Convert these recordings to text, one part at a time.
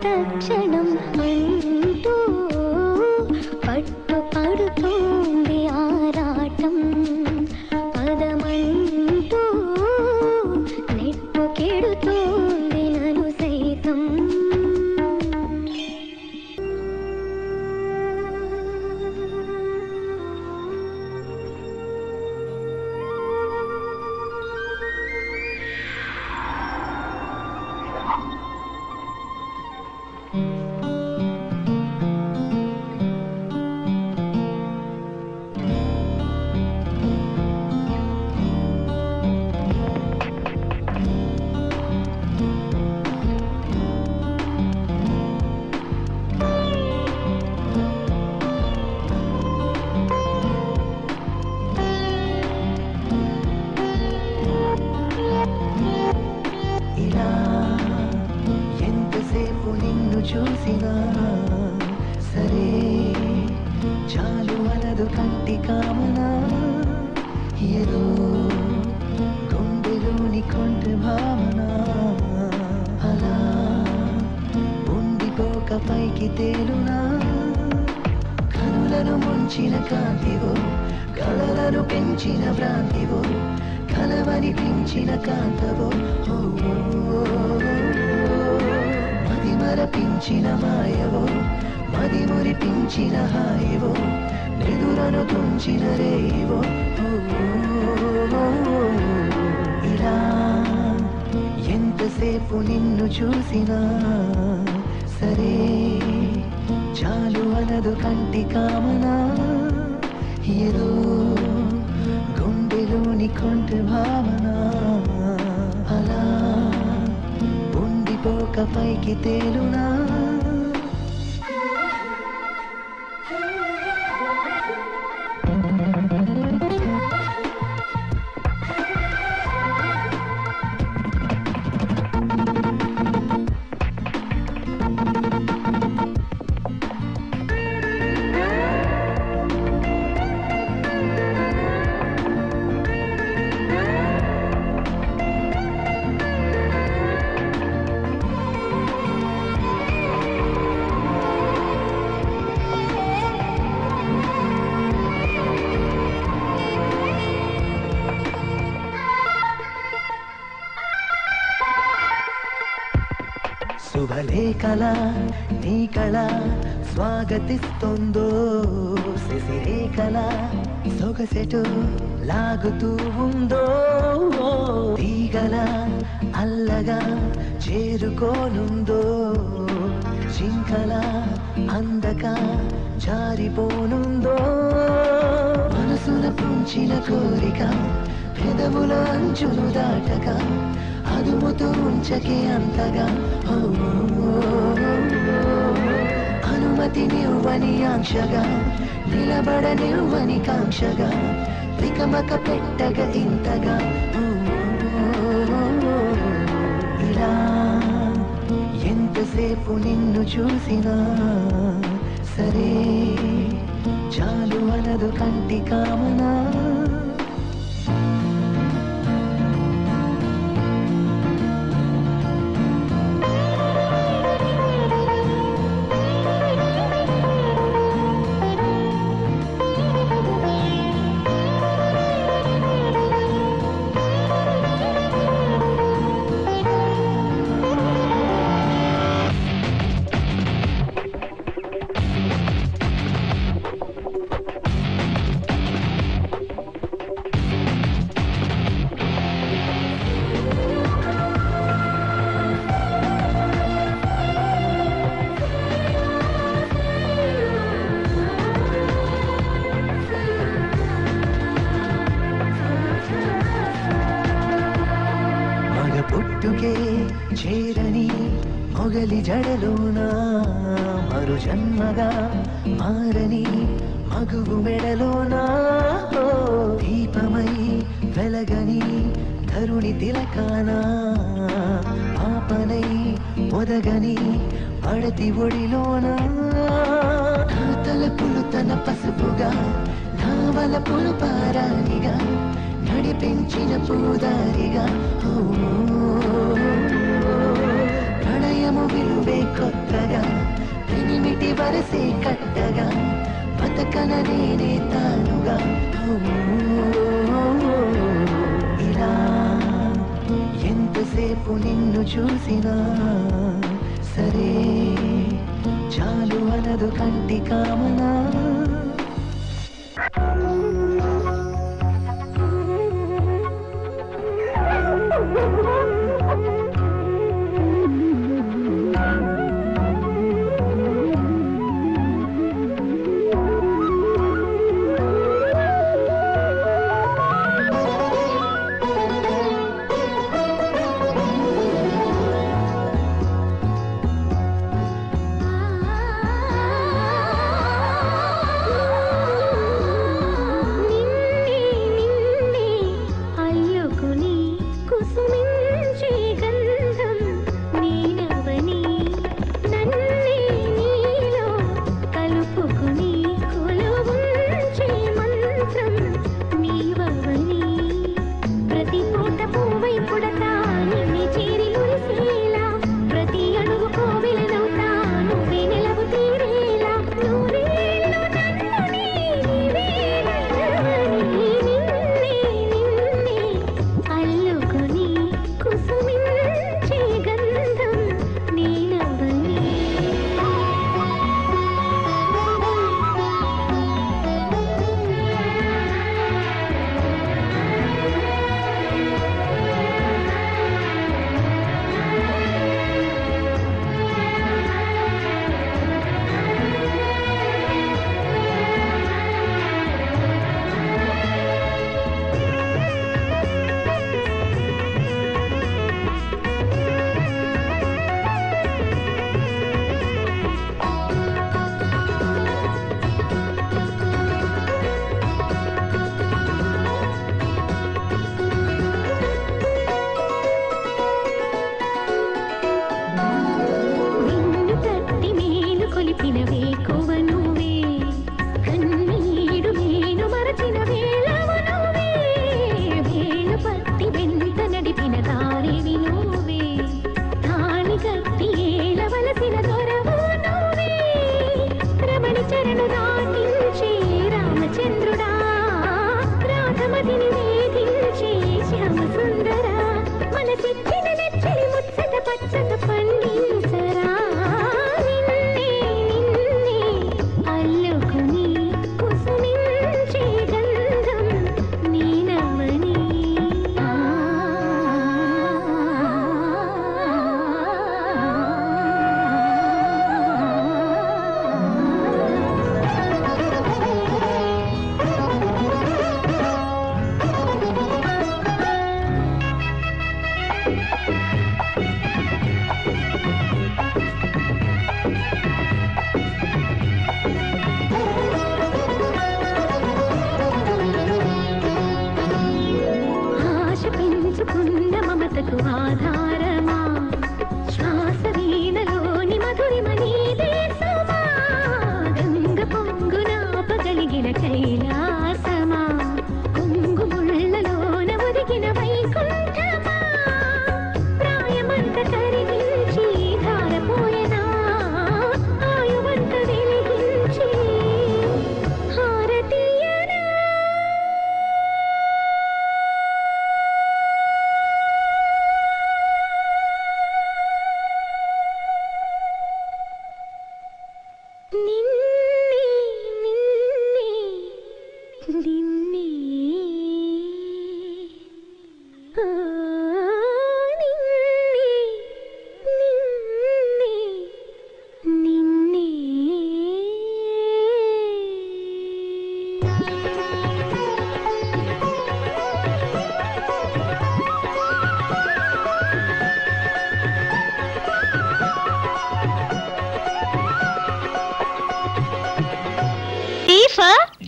తక్షణం అంటూ పట్టుపడుతోంది ఆరాటం పదమంటూ నెట్టుకెడుతోంది నన్ను సైతం చూసినా సరే చాలు అనదు కంటి కామనా ఏదో గుండెలోని కొంట భావన అలా ఉండిపోక పైకి తేలునా కనులను ముంచిన కాంతివో కలలను పెంచిన భ్రాంతివో కలవనిపించిన కాంతవో మరపించిన మాయవో మది మురిపించిన హాయివో నిదురను తుంచిన రేవో ఇలా ఎంతసేపు నిన్ను చూసినా సరే చాలు అనదు కంటి కామనా ఏదో గుండెలోని కొంట భావన అలా పోక పైకి తేలునా శుభలేఖల నీ కళ స్వాగతిస్తుందో శశిరేఖల సొగసెటు లాగుతూ ఉందో తీగల అల్లగా చేరుకోనుందో చింకల అందక జారిపోనుందో మనసున పుంచిన కోరిక పెదవుల అంచులు దాటక అదుముతూ ఉంచకే అంతగా అనుమతి నివ్వని ఆంక్షగా నిలబడనివ్వని కాంక్షగా వికమక పెట్టగా ఇంతగా ఇలా ఎంతసేపు నిన్ను చూసినా సరే చాలు అనదు కంటి కామనా చేరని మొగలి జడలోనా మరు జన్మగా మారని మగువు మెడలోనా దీపమై వెలగని తరుణి తిలకానా పాపనై ఒదగని పడతి ఒడిలోనా నా తలపులు తన పసుపుగా నా వలపులు పారానిగా నడిపించిన పూదారిగా ప్రణయము విలువే కొత్త వరసే కట్టగా బతకన నేనే తానుగా ఇలా ఎంతసేపు నిన్ను చూసినా సరే చాలు అనదు కంటి కామనా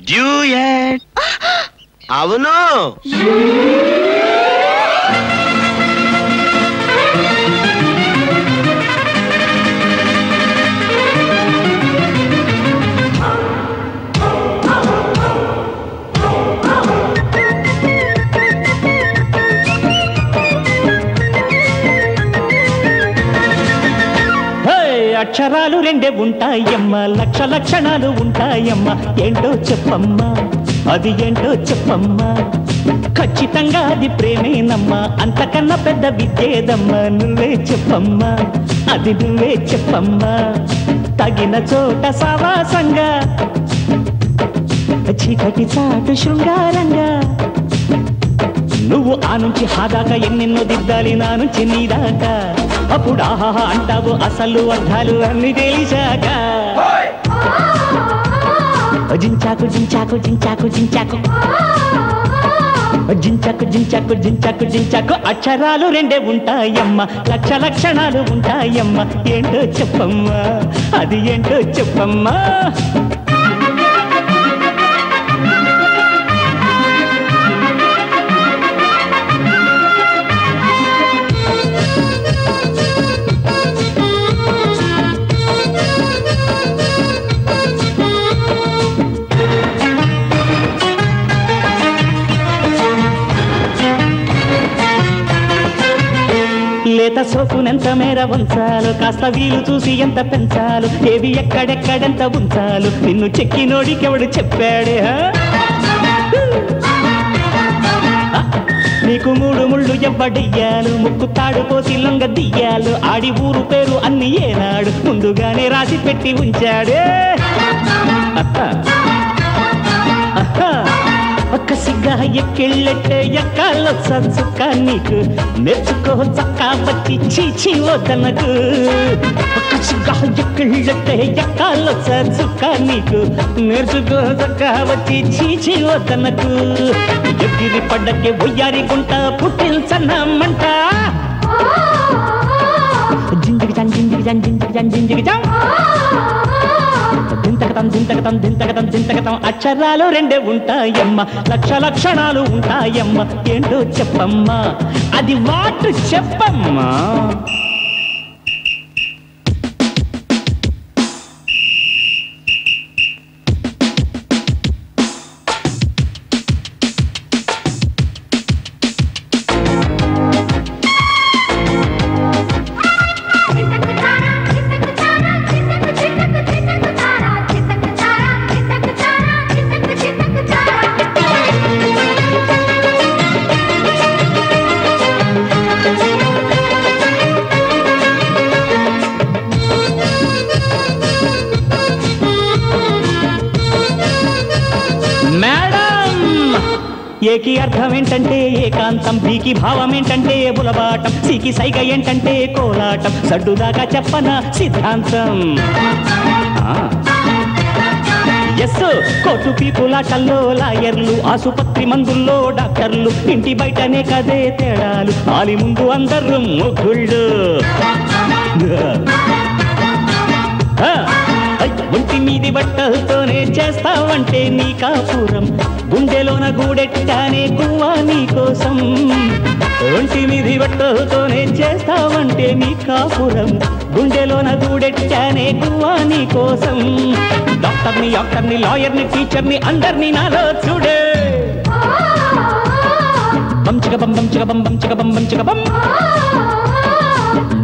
డ్యూయట్. అవును. అక్షరాలు రెండే ఉంటాయమ్మా లక్ష లక్షణాలు ఉంటాయమ్మా ఏంటో చెప్పమ్మా అది ఏంటో చెప్పమ్మా ఖచ్చితంగా అది ప్రేమేనమ్మా అంతకన్నా పెద్ద విద్యేదమ్మా నువ్వే చెప్పమ్మా అది నువ్వే చెప్పమ్మా తగిన చోట సావాసంగా చీకటి చాటు శృంగారంగా నువ్వు ఆ నుంచి హాదాకా ఎన్నెన్నో దిద్దాలి నా నుంచి నీదాకా అప్పుడు ఆహాహా అంటావు అసలు అర్థాలు అన్ని తెలిసాక జించాకు జించాకు జించాకు జించాకు జించాకు జించాకు జించాకు జించాకు అక్షరాలు రెండే ఉంటాయమ్మా లక్ష లక్షణాలు ఉంటాయమ్మా ఏంటో చెప్పమ్మా అది ఏంటో చెప్పమ్మా లేత సోకునెంత మేర ఉంచాలు కాస్త వీలు చూసి ఎంత పెంచాలు ఏవి ఎక్కడెక్కడెంత ఉంచాలు నిన్ను చెక్కినోడికెవడు చెప్పాడే నీకు మూడు ముళ్ళు ఎవ్వడెయ్యాలు ముక్కు తాడు పోసి లొంగ దియ్యాలు ఆడి ఊరు పేరు అన్ని ఏనాడు ముందుగానే రాసి పెట్టి ఉంచాడే ఒక్క సిగ్గా ఎక్కిళ్ళెట్టే ఎక్కాలో సంచుక్క నీకు నేర్చుకో చక్కా వచ్చి చీచి వద్దనకు ఒక్క సిగ్గా ఎక్కిళ్ళెట్టే ఎక్కాలో సంచుక్క నీకు నేర్చుకో చక్కా వచ్చి చీచి వద్దనకు ఎగిరి పడ్డకే ఒయ్యారి గుంట పుట్టిల్చన్నమ్మంట జింజిగి జం జింజిగి జం జింజిగి జం జింజిగి జం దింతకతం దింతకతం దింతకతం దింతకతం అక్షరాలు రెండే ఉంటాయమ్మా లక్ష లక్షణాలు ఉంటాయమ్మా ఏంటో చెప్పమ్మా అది వాటు చెప్పమ్మా ఏకి అర్థం ఏంటంటే ఏకాంతం బీకి భావం ఏంటంటే బులబాటం సీకి సైగ ఏంటంటే కోలాటం సడ్డుదాకా చెప్పన సిద్ధాంతం ఎస్ కోర్టు పీపులాటల్లో లాయర్లు ఆసుపత్రి మందుల్లో డాక్టర్లు ఇంటి బయటనే కదే తేడాలు ఆలి ముందు అందరూ మొగుళ్ళు ఒంటి మీది బట్టలతోనే చేస్తావంటే నీ కాపురం గుండెలోన గూడెట్టానే గువ్వా నీ కోసం ఒంటి మీది బట్టలతోనే చేస్తావంటే నీ కాపురం గుండెలోన గూడెట్టానే గువ్వా నీ కోసం డాక్టర్ని డాక్టర్ని లాయర్ని టీచర్ని అందరినీ నాలో చూడే బంచిక బం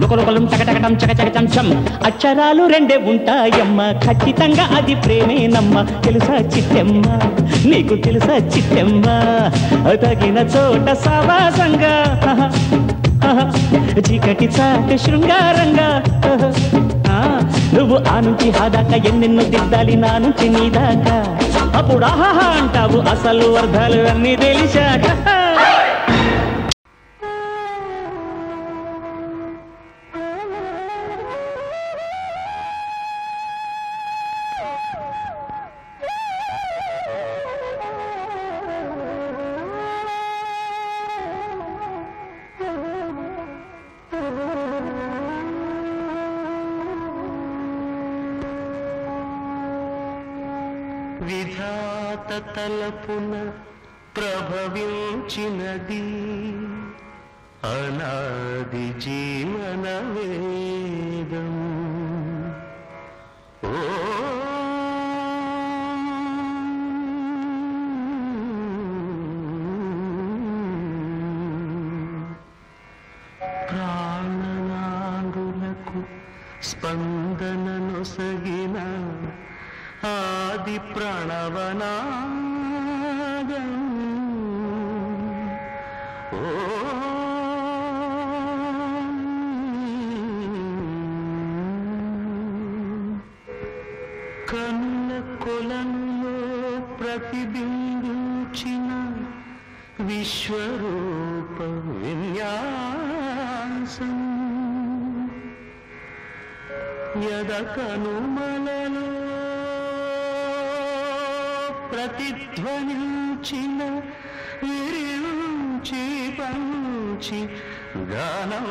లుకలుకలం చకటకటం చకచకటం చం అక్షరాలు రెండే ఉంటాయమ్మా ఖచ్చితంగా అది ప్రేమేనమ్మా తెలుసా చిట్టెమ్మ నీకు తెలుసా చిట్టెమ్మ తగిన చోట సావాసంగా చీకటి చాటు శృంగారంగా నువ్వు ఆ నుంచి హాదాకా ఎన్నెన్నో దిద్దాలి నా నుంచి నీదాకా అప్పుడు ఆహాహా అంటావు అసలు అర్థాలు అన్నీ తెలిసాక విధాత తలపున ప్రభవించినది అనాది జీవన వేదం ఓ ప్రాణనాడులకు స్పంద స్పందననొసగిన ఆది ప్రణవనాదం ఓ కన్న కొలంలో ప్రతిబింబించిన విశ్వరూప విన్యాసం యదకనుమలలో ప్రతిధ్వనించిన విరించి పంచి గానం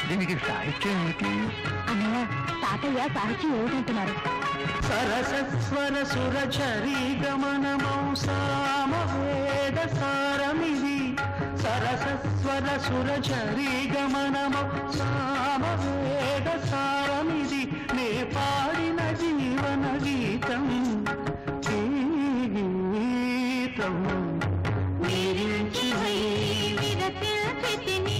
దీనికి సాహిత్యం ఏమిటి అన్నయ్య తాతయ్య సాహిత్యం ఏమిటంటున్నారు? సరసస్వర సురచరీ గమనమౌ సామవేద సారమిది సరసస్వర సురచరీ గమనమౌ సామవేద సారమిది నే పాడిన జీవన గీతం ఈ గీతం విరించి విరచితిని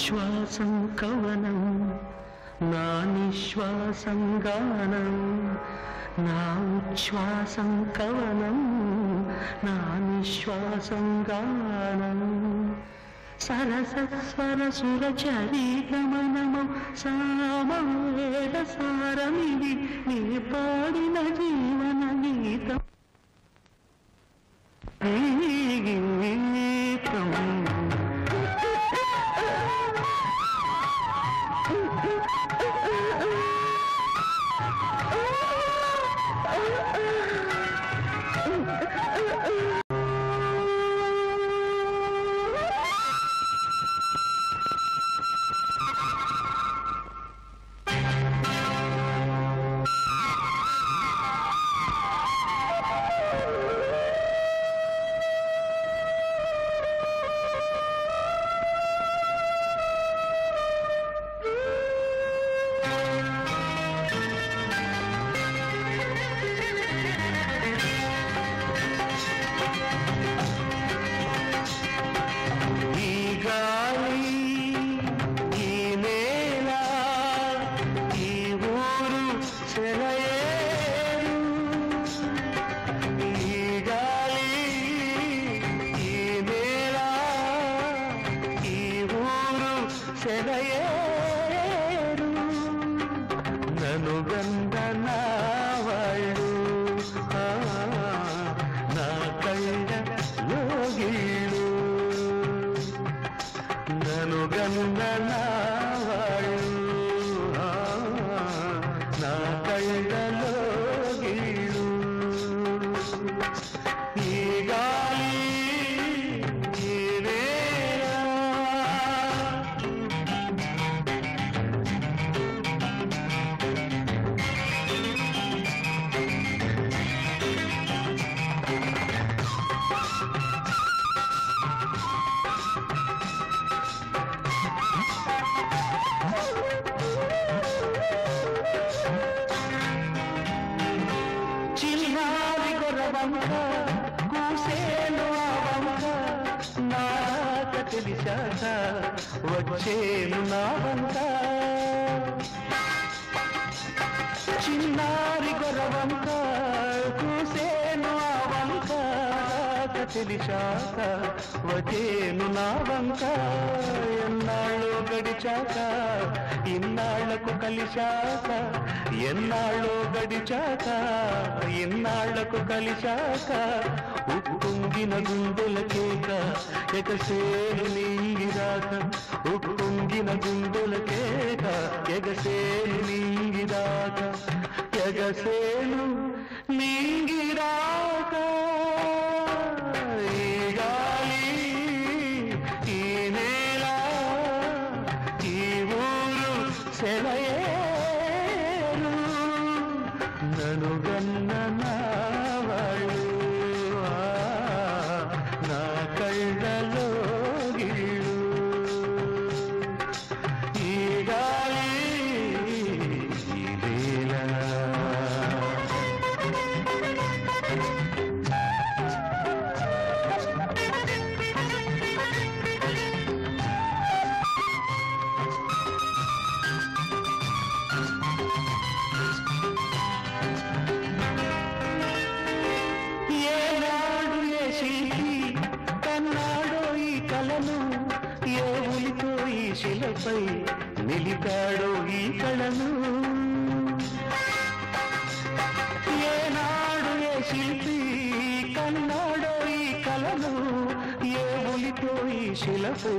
శ్వాసం కవనం నా నిశ్వాసం గానం నా ఉచ్ఛ్వాసం కవనం నా నిశ్వాసం గానం సరసస్వర సురచరీ గమనమౌ సామవేద సారమిది నీ పాడిన జీవన గీతం గీతం వచ్చేను నా వంక చిన్నారి గొరవంక కూసేను ఆ వంక తెలిసాక వచ్చేను నా వంక ఎన్నాళ్ళు గడిచాక ఇన్నాళ్లకు కలిశాక ఎన్నాళ్ళు గడిచాక ఇన్నాళ్లకు కలిశాక ఉప్పొంగిన గుండెల కేక ఎగసేను నీగిరాక ఉప్పొంగిన గుండెల కేక ఎగసేను నీగిరాక ఎగసేను నీగిరాక ఈ గాలి ఈ నేల ఈ ఊరు సెలయేరు నను గన్న నా వాళ్ళు నా కళ్ళలో గిళ్ళు ఈ గాలి ఈ నేల శిలపై నిలిపాడో ఈ కళను ఏనాడు ఏ శిల్పి కన్నాడో ఈ కళను ఏ ఉలితో ఈ శిలపై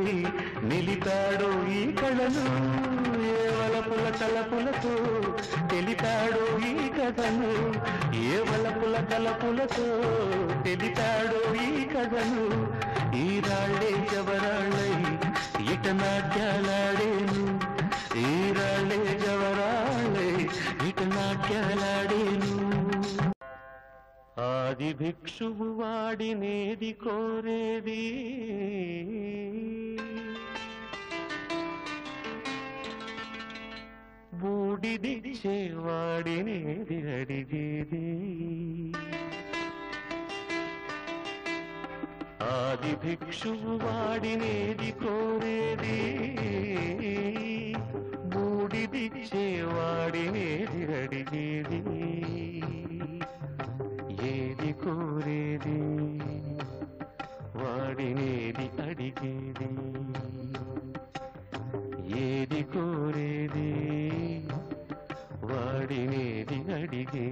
నిలిపాడో ఈ కళను ఏ వలపుల తలపులతో తెలిపాడో ఈ కథను ఏ వలపుల తలపులతో తెలిపాడో ఈ కథను ఈ రాళ్ళే జవరాళ్ళై ఇట నాట్యాలాడేను ఈ రాళ్ళే జవరాళ్ళై ఇట నాట్యాలాడేను ఆది భిక్షువు వాడినేది కోరేది బూడిదిచ్చే వాడినేది అడిగేది ఆది భిక్షువు వాడినేది కోరేది బూడిదిచ్చే వాడినేది అడిగేది వాడినేది అడిగేది ఏది కోరేది వాడినేది అడిగేది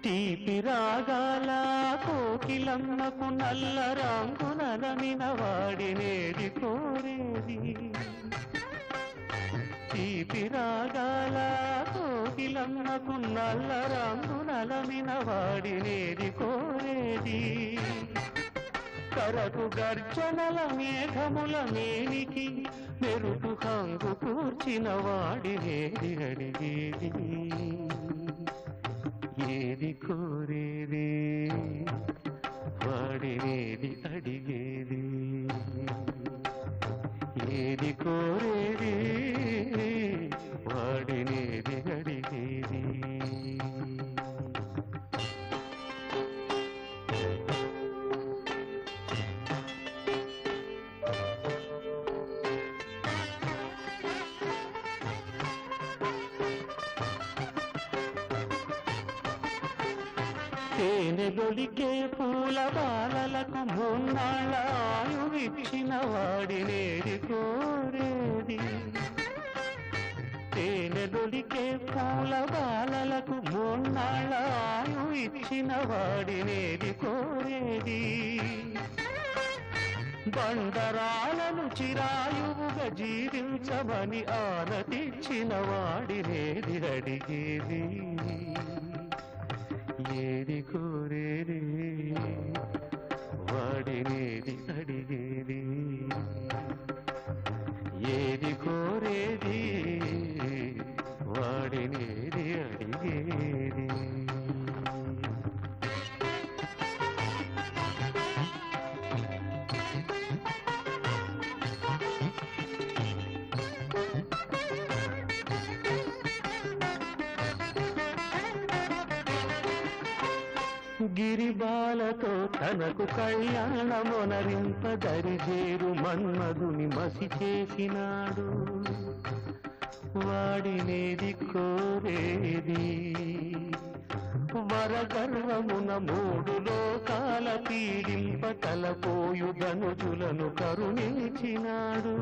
తీపి రాగాల కోకిలమ్మకు నల్ల రంగునలమిన వాడినేది కోరేది తీపి రాగాల కోకిలమ్మకు నల్ల రంగునలమిన వాడినేది కోరేది కరకు గర్జనల మేఘముల మేనికి మెరుపు హంగు కూర్చిన వాడినేది అడిగేది ఏది కోరేది వాడినేది అడిగేది ఏది కోరేది వాడినేది అడిగేది తేనెదొలికే పూల బాలలకు మూన్నాళ్ళ ఆయువిచ్చిన వాడినేది కోరేది తేనెదొలికే పూల బాలలకు మూన్నాళ్ళ ఆయువిచ్చిన వాడినేది కోరేది బండరాలను చిరాయువుగా జీవించమని ఆనతిచ్చిన వాడినేది అడిగేది ఏది కోరేది వాడినేది అడిగేది ఏది కోరేది వాడినేది అడిగేది గిరిబాలతో తనకు కళ్యాణమొనరింపదరిజేరు మన్మధుని మసి చేసినాడు వాడినేది కోరేది వరగర్వమున మూడు లోకాల పీడింప తలపోయు ధనుజులను కరుణించినాడు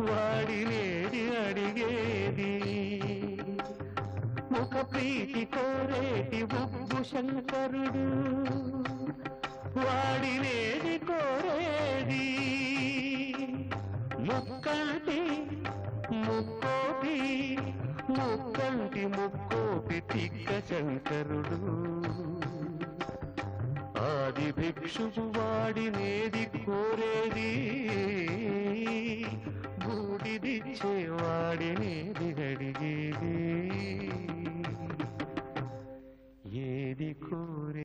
వాడినేది అడిగేది ముఖ ప్రీతి కోరేటి ఉగ్గు శంకరుడు వాడినేది కోరేది ముక్కంటి ముక్కోపి ముక్కంటి ముక్కోపి తిక్క శంకరుడు ఆది భిక్షువు వాడినేది కోరేది బూడిదిచ్చే వాడినేది అడిగేది ఏది కోరే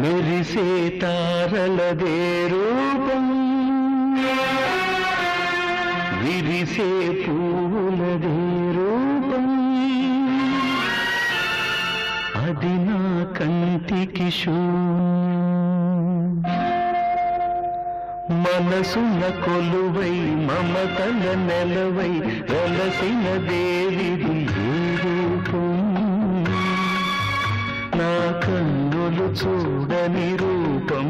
మెరిసే తారలదే రూపం విరిసే పూలదే రూపం అది నా కంటికి శూన్యం మనసున కొలువై మమతల నెలవై వెలసిన దేవిది రూపం నా కన్నులు చూడని రూపం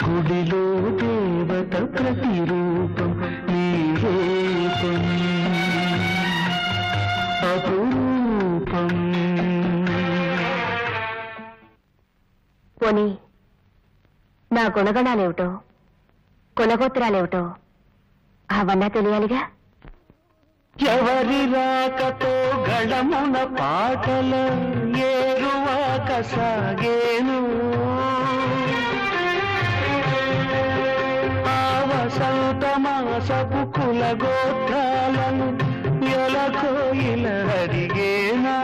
గుడిలో దేవత ప్రతిరూపం నీ రూపం అపురూపం పోనీ నా గుణగణాలేమిటో కులగోత్రాలేమిటో అవన్నా తెలియాలిగా ఎవరి రాకతో గళమున పాటల ఏరువాక సాగేను ఆ వసంత మాసపు కులగోత్రాలను ఎలకోయిల అడిగేనా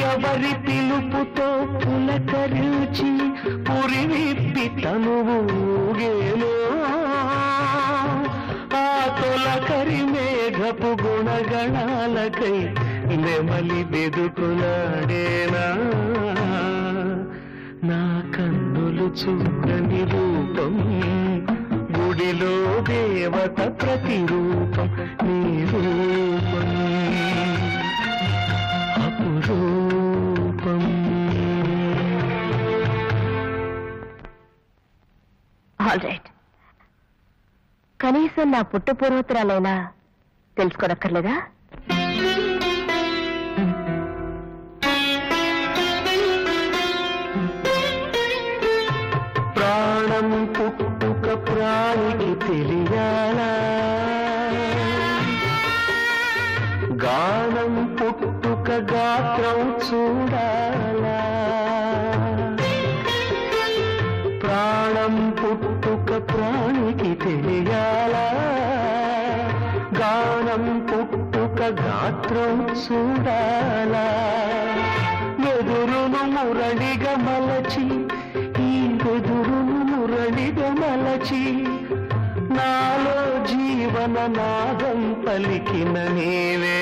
ఎవరి పిలుపుతో పులకరించి పురివిప్పి తనువు ఊగేను ఆ తొలకరి మేఘపు గుణగణాలకై నెమలి బెదుకులాడేనా నా కన్నులు చూడని రూపం గుడిలో దేవత ప్రతిరూపం నీ రూపం అపురూపం. ఆల్ రైట్, కనీసం నా పుట్టు పూర్వోత్తరాలైనా తెలుసుకోనక్కర్లేదా? ప్రాణం పుట్టుక ప్రాణికి తెలియాలా, గానం పుట్టుక గాత్రం చూడాలా. ప్రాణం పుట్టుక ప్రాణికి తెలియాలా, గానం పుట్టుక గాత్రం చూడాలా. ఎదురును మురళిగా మలచి ఈ వెదురును మురళిగా మలచి నాలో జీవన నాదం పలికిన నీవే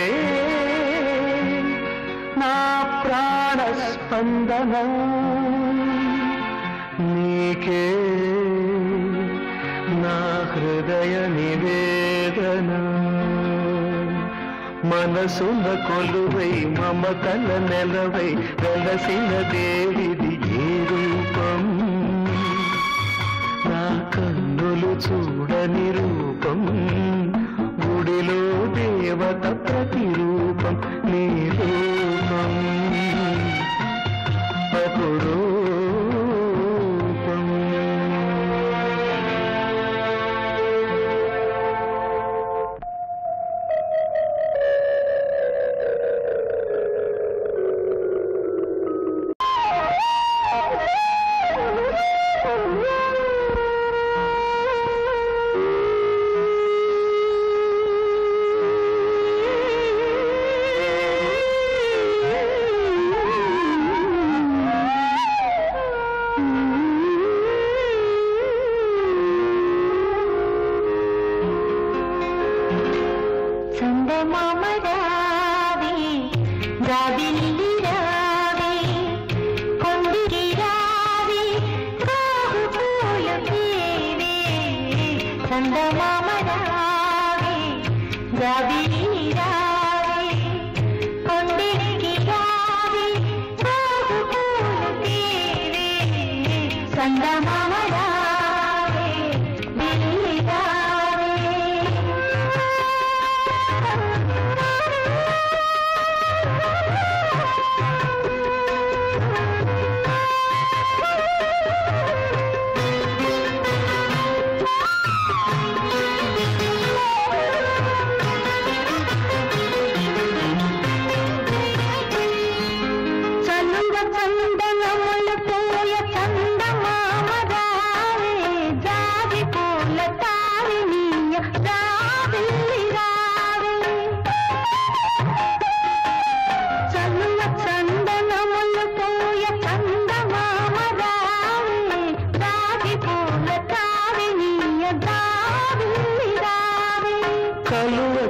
నా ప్రాణ స్పందనం నీకే నా హృదయ నివేదన. మనసున కొలువై మమతల నెలవై వెలసిన దేవిది ఏ రూపం, నా కన్నులు చూడని రూపం గుడిలో దేవత ప్రతిరూపం నీ రూపం అపురూపం.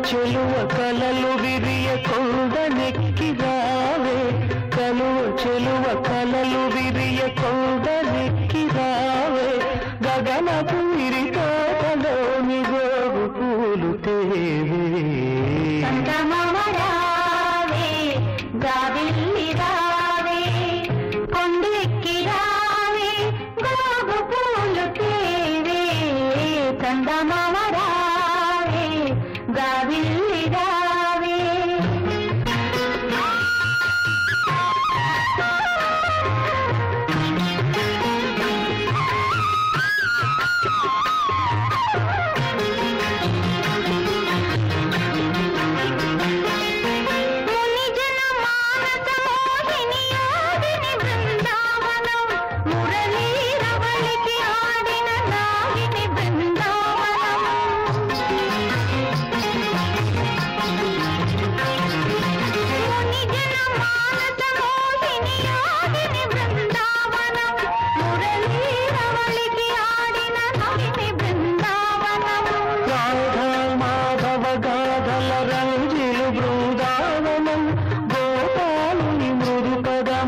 చెలువ కలలు విరియ కొండనెక్కి రావే, కలువ చెలువ కలలు విరియ కొండనెక్కి రావే. గగనపు విరితోటలోని గోగు పూలు తేవే, గావిల్లి రావే కొండెక్కి రావే గోగు పూలు తేవే. చందమామ రావే గావిల్లి రావే. ముని జన మానస మోహి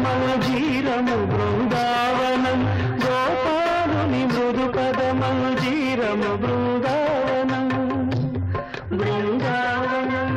మంజీరము బృందావనం గోపాలుని మృదు పద మంజీరము బృందావనం బృందావనం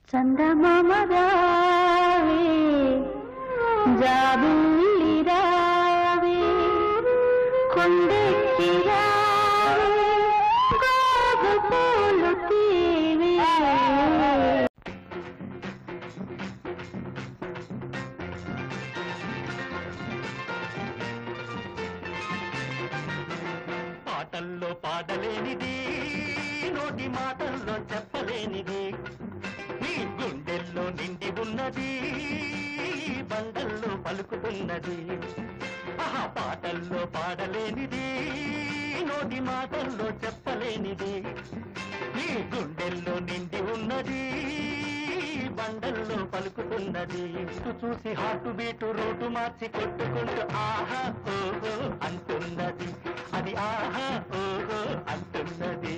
చందమామ రావే జాబిల్లి రావే కొండెక్కి రావే గోగు పూలు తీవే పాటల్లో పాడలేనిది నోటి మాటల్లో చెప్పలేనిది నీ గుండెల్లో నిండి ఉన్నది బండల్లో పలుకుతున్నది ఆహా పాటల్లో పాడలేనిది నోటి మాటల్లో చెప్పలేనిది నీ గుండెల్లో నిండి ఉన్నది బండల్లో పలుకుతున్నది చూసి హార్ట్ బీటు రోడ్డు మార్చి కొట్టుకుంటూ ఆహా ఓహో అంటున్నది అది ఆహా ఓహో అంటున్నది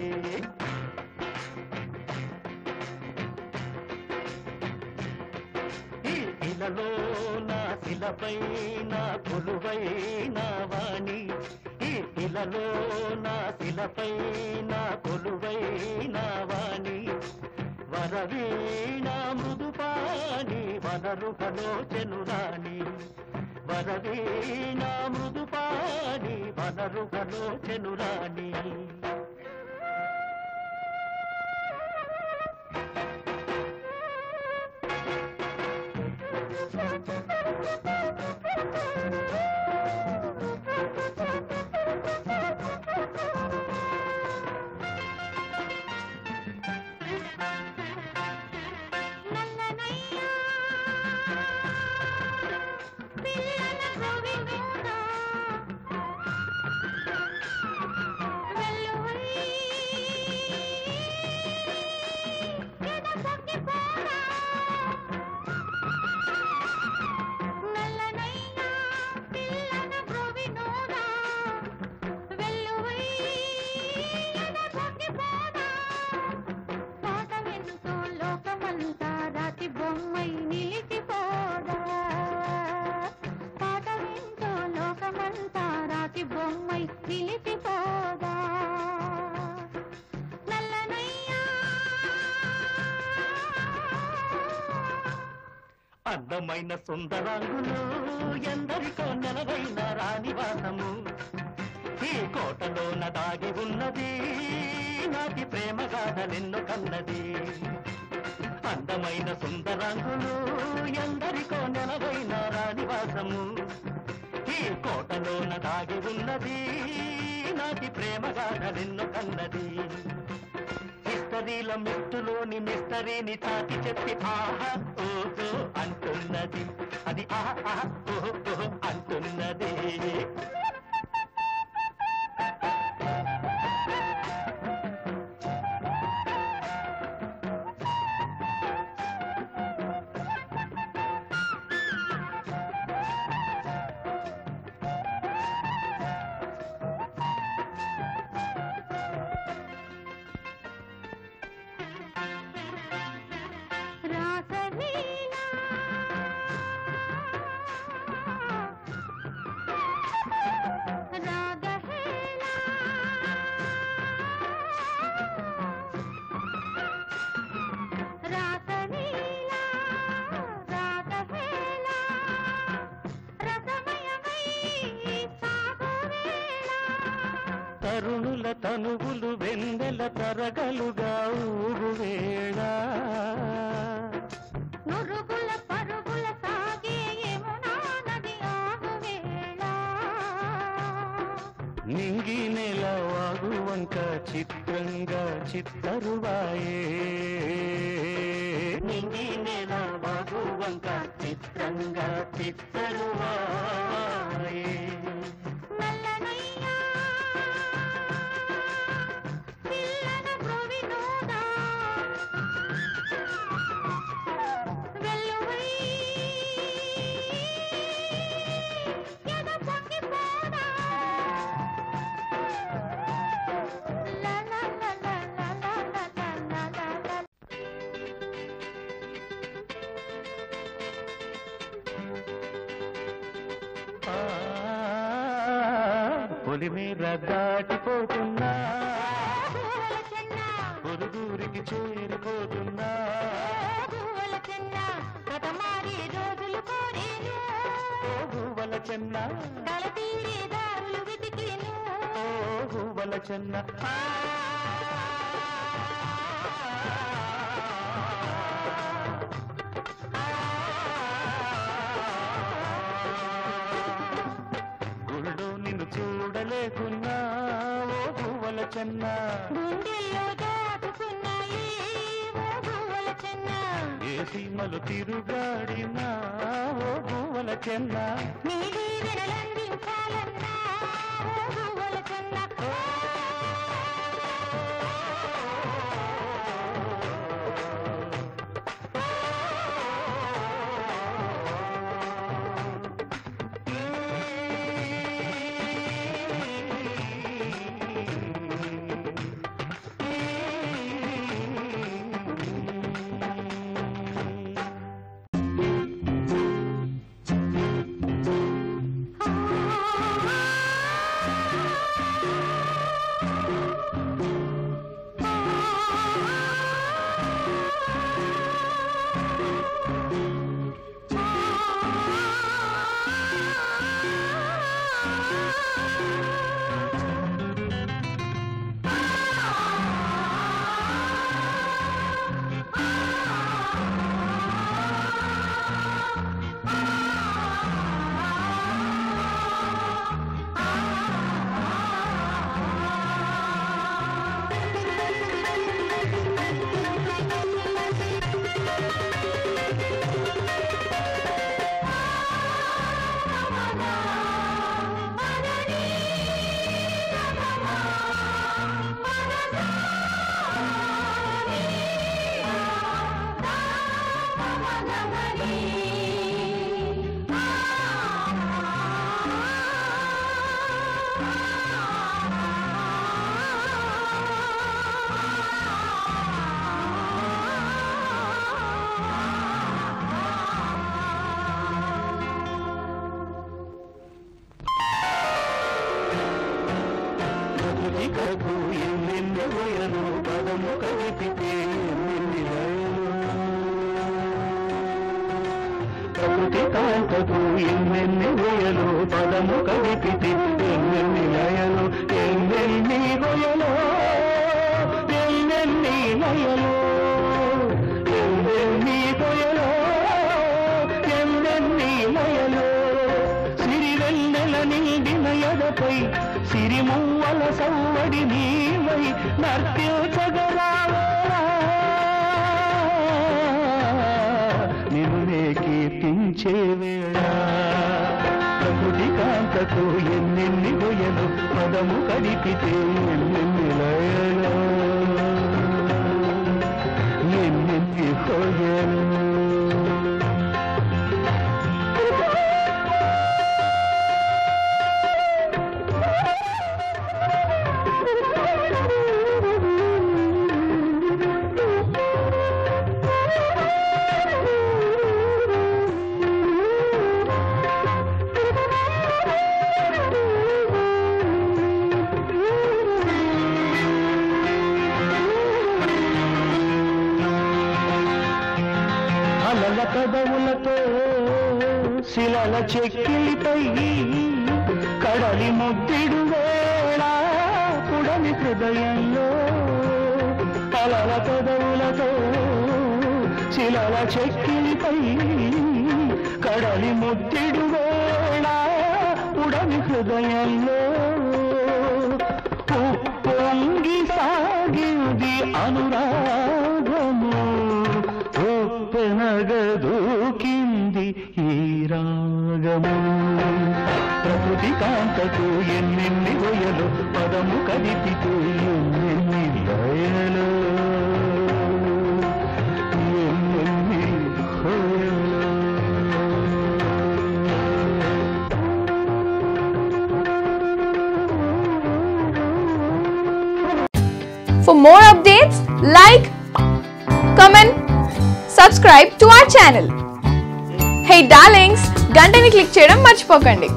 ఇలలో నా శిలపై నా కొలువైన వాణి ఈ ఇలలో నా శిలపై నా కొలువైన వాణి వరవీణ మృదుపాణి వనరుహలోచనురాణి వరవీణ మృదుపాణి వనరుహలోచనురాణి అందమైన సుందరాంగులు ఎందరికో నెలవైన రాణివాసము ఈ కోటలోన దాగి ఉన్నది నాటి ప్రేమ గాథలెన్నో కన్నది అందమైన సుందరాంగులు ఎందరికో నెలవైన రాణివాసము ఈ కోటలోన దాగి ఉన్నది నాటి ప్రేమ గాథలెన్నో కన్నది మిస్టరీల మిస్టులోని మిస్టరీని చాటి చెప్పి ఆహా ఓహో అంటున్నది అది ఆహా ఓహో అంటున్నది తరుణుల తనువులు వెన్నెల తరగలుగా ఊగువేళ నురుగుల పరుగుల సాగే యమునా నది ఆగువేళ నింగి నెల వాగువంక చిత్రంగా చిత్తరువాయే నింగి నెల వాగు పొలిమేర దాటిపోతున్నా పొరుగురికి చేరిపోతున్నా గువ్వల చెన్న గువ్వల చెన్న గుళ్ళో నిన్ను చూడలేకున్నా ఓ గువ్వల చెన్న ఏ సీమలు తిరుగాడినా ఓ గువ్వల చెన్న కరకు ఎన్నెన్నో వయలు పదము కలిపితే ఎన్నెన్ని లయలు ప్రకృతి కాంతకు ఎన్నెన్ని వయలు పదము కలిపితే ఎన్నెన్ని లయలు ఎన్నెన్ని వయలు ఎన్నెన్ని లయలు ఎన్నెన్ని వయలు ఎన్నెన్ని లయలు సిరివెన్నెల నిండిన ఎడపై సిరిమువ్వల సవ్వడి నీవై నర్తించగరావా నిన్నే కీర్తించే వేళ ప్రకృతి కాంతకు ఎన్నెన్ని గొయ్యలు పదము కడిపితే ఎన్నెన్ని లయలు ఎన్నెన్ని కొయ్యలు అలల కదవులతో శిలల చెక్కిలిపై కడలి ముద్దిడు వేళ పుడమి హృదయంలో అలల కదవులతో శిలల చెక్కిలిపై కడలి ముద్దిడు వేళ పుడమి హృదయంలో పొంగి సాగింది అనురాగము పెనగదూకింది ఈ రాగము ప్రకృతి కాంతకు ఎన్నెన్ని గొయ్యలు పదము కదిపితే ఎన్నెన్ని లయలు ఎన్నెన్ని హోయలు. For more updates, like, comment, subscribe to our channel. Hey darlings, గంటని click చేయడం మర్చిపోకండి.